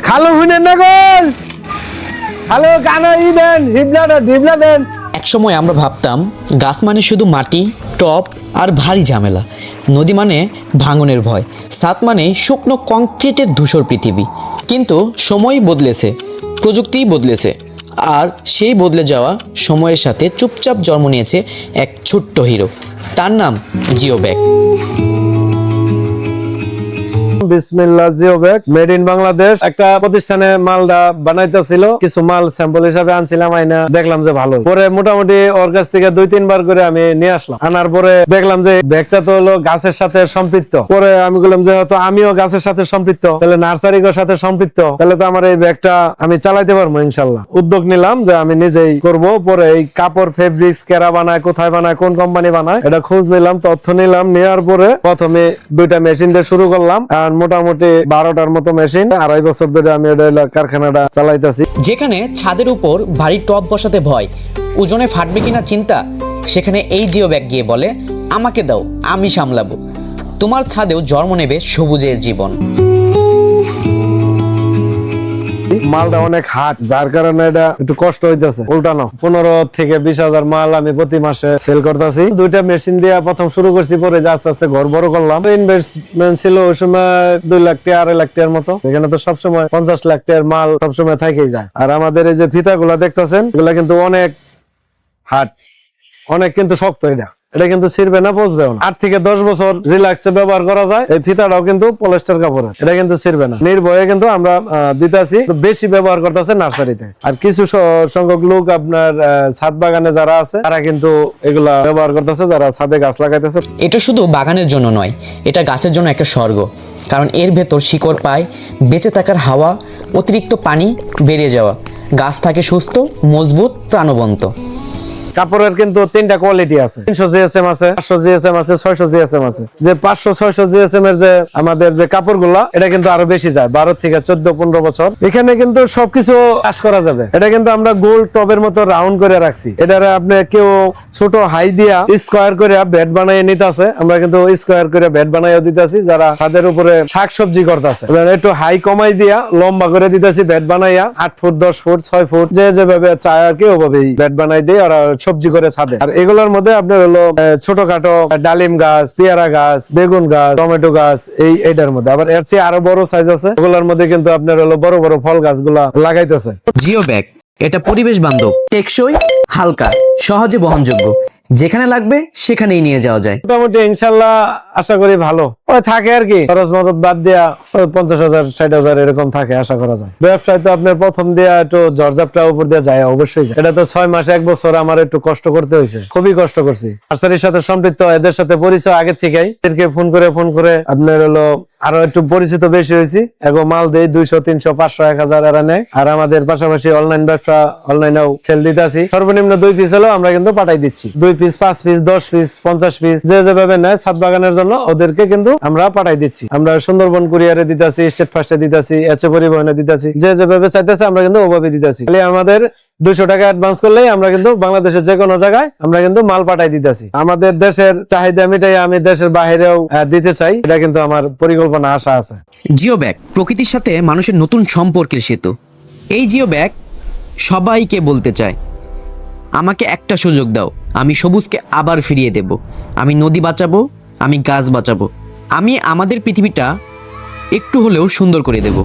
খালো হুইনে নগর খালো গানা দেন ঢিবলা দেন। একসময় আমরা ভাবতাম গাছ মানে শুধু মাটি, টব আর ভারী ঝামেলা, নদী মানে ভাঙনের ভয়, ছাদ মানে শুকনো কংক্রিটের ধূসর পৃথিবী। কিন্তু সময় বদলেছে, প্রযুক্তিই বদলেছে, আর সেই বদলে যাওয়া সময়ের সাথে চুপচাপ জন্ম নিয়েছে এক ছোট্ট হিরো। তার নাম জিও ব্যাগ। বিসমিল্লাহ, geo bag made in Bangladesh. একটা প্রতিষ্ঠানে মালটা বানাইতেছিল, কিছু মাল স্যাম্পল হিসাবে আনছিলাম, আইনা দেখলাম যে ভালো। পরে মোটামুটি ওর কাছ থেকে 2-3 বার করে আমি নিয়ে আসলাম। আনার পরে দেখলাম যে ব্যাগটা তো হলো গাছের সাথে সম্পৃক্ত। পরে আমি বললাম যে হয়তো আমিও গাছের সাথে সম্পৃক্ত, তাহলে নার্সারির সাথে সম্পৃক্ত, তাহলে তো আমার এই ব্যাগটা আমি চালাইতে পারবো ইনশাল্লাহ। উদ্যোগ নিলাম যে আমি নিজেই করব। পরে এই কাপড় ফেব্রিক্স কেরা বানায়, কোথায় বানায়, কোন কোম্পানি বানায়, এটা খোঁজ নিলাম, তথ্য নিলাম। নেওয়ার পরে প্রথমে 2টা মেশিন দিয়ে শুরু করলাম। মোটামুটি 12টার মতো মেশিন, 2.5 বছর ধরে আমি কারখানাটা চালাইতেছি। যেখানে ছাদের উপর ভারী টব বসাতে ভয়, ওজনে ফাটবে কিনা চিন্তা, সেখানে এই জিও ব্যাগ গিয়ে বলে আমাকে দাও, আমি সামলাবো। তোমার ছাদেও জন্ম নেবে সবুজের জীবন। মালটা অনেক হাট, যার কারণে এটা একটু কষ্ট হইতেছে উল্টানো। 15 থেকে 20,000 মাল আমি প্রতি মাসে সেল করতেছি। 2টা মেশিন দিয়ে প্রথম শুরু করছি, পরে আস্তে আস্তে ঘর বড় করলাম। ইনভেস্টমেন্ট ছিল ওই সময় 2 লাখ টাকা, 2.5 লাখ টাকার মতো। এখানে তো সবসময় 50 লাখ টাকার মাল সবসময় থেকেই যায়। আর আমাদের এই যে ফিতাগুলা দেখতেছেন, এগুলা কিন্তু অনেক হাট, অনেক কিন্তু শক্ত। এটা কিন্তু ছিড়বে না, পচবেও না। 8 থেকে 10 বছর রিল্যাক্সে ব্যবহার করা যায়। এই ফিতাটাও কিন্তু পলিস্টার কাপড়ের, এটা কিন্তু ছিড়বে না। নির্ভয়ে কিন্তু আমরা দিতেছি। বেশি ব্যবহার করতেছে নার্সারিতে। আর কিছু সংখ্যক লোক আপনার ছাদ বাগানে যারা আছে, তারা কিন্তু এগুলা ব্যবহার করতেছে, যারা ছাদে গাছ লাগাইতেছে। এটা শুধু বাগানের জন্য নয়, এটা গাছের জন্য একটা স্বর্গ। কারণ এর ভেতর শিকড় পায় বেঁচে থাকার হাওয়া, অতিরিক্ত পানি বেরিয়ে যাওয়া, গাছ থাকে সুস্থ, মজবুত, প্রাণবন্ত। কাপড়ের কিন্তু 3টা কোয়ালিটি আছে। 300 জিএসএম আছে, 500 জিএসএম আছে, 600 জিএসএম আছে। যে 500-600 জিএসএম এর যে আমাদের যে কাপড়গুলা, এটা কিন্তু আরো বেশি যায়, 12 থেকে 14-15 বছর। এখানে কিন্তু সবকিছু চাষ করা যাবে। এটা কিন্তু আমরা গোল টবের মতো রাউন্ড করে রাখছি। এটারে আপনি কেউ ছোট হাই দিয়া স্কয়ার করে বেড বানাইয়ে নিতেছে, আমরা কিন্তু স্কয়ার করে বেড বানাইয়ে দিতেছি। যারা ছাদের উপরে শাকসবজি করতেছে, একটু হাই কমাই দিয়া লম্বা করে দিতেছি বেড বানাইয়া, 8 ফুট, 10 ফুট, 6 ফুট, যে যেভাবে চায় আর কি ওভাবেই বেড বানাই দিয়ে ওরা সবজি করে ছাদে। আর এগুলোর মধ্যে আপনার হলো ছোটখাটো ডালিম গাছ, পেয়ারা গাছ, বেগুন গাছ, টমেটো গাছ, এইটার মধ্যে। আবার এর চেয়ে আরো বড় সাইজ আছে, ওগুলোর মধ্যে কিন্তু আপনার হলো বড় বড় ফল গাছগুলা লাগাইতেছে। জিও ব্যাগ এটা পরিবেশ বান্ধব, টেকসই, হালকা, সহজে বহনযোগ্য। যেখানে লাগবে সেখানেই নিয়ে যাওয়া যায়। মোটামুটি ইনশাল্লাহ আশা করি ভালো থাকে আর কি। খরচ মদত বাদ দিয়া 50,000 60,000 এরকম থাকে আশা করা যায়। ব্যবসায় তো আপনার প্রথম দিয়া একটু ঝড়ঝাপটা উপর দিয়ে যায়, অবশ্যই যায়। এটা তো 6 মাস 1 বছর আমার একটু কষ্ট করতে হয়েছে, খুবই কষ্ট করছি। নার্সারির সাথে সম্পৃক্ত, এদের সাথে পরিচয় আগে থেকেই। এদেরকে ফোন করে আপনার হলো আরো একটু পরিচিত বেশি হয়েছি। এখন মাল দেই 200, 300, 500, 1000 এরা নেয়। আর আমাদের পাশাপাশি অনলাইন ব্যবসা, অনলাইনেও সেল দিতেছি। সর্বনিম্ন 2 পিস হলেও আমরা কিন্তু পাঠাই দিচ্ছি। 2 পিস, 5 পিস, 10 পিস, 50 পিস, যে যেভাবে নেয় ছাদ বাগানের জন্য ওদেরকে কিন্তু আমরা পাঠাই দিচ্ছি। আমরা সুন্দরবন কুরিয়ারে দিতেছি, স্টেট ফার্স্টে দিতেছি, এচএ পরিবহনে দিতেছি। যে যেভাবে চাইতেছে আমরা কিন্তু ওভাবে দিতেছি। খালি আমাদের 200 টাকা অ্যাডভান্স করলেই আমরা কিন্তু বাংলাদেশের যে কোনো জায়গায় আমরা কিন্তু মাল পাঠাই দিতেছি। আমাদের দেশের চাহিদা মিটাই আমি দেশের বাইরেও দিতে চাই, এটা কিন্তু আমার পরিকল্পনা, আশা আছে। জিও ব্যাগ প্রকৃতির সাথে মানুষের নতুন সম্পর্কের সেতু। এই জিও ব্যাগ সবাইকে বলতে চায়, আমাকে একটা সুযোগ দাও, আমি সবুজকে আবার ফিরিয়ে দেব, আমি নদী বাঁচাবো, আমি গাছ বাঁচাবো, আমি আমাদের পৃথিবীটা একটু হলেও সুন্দর করে দেব।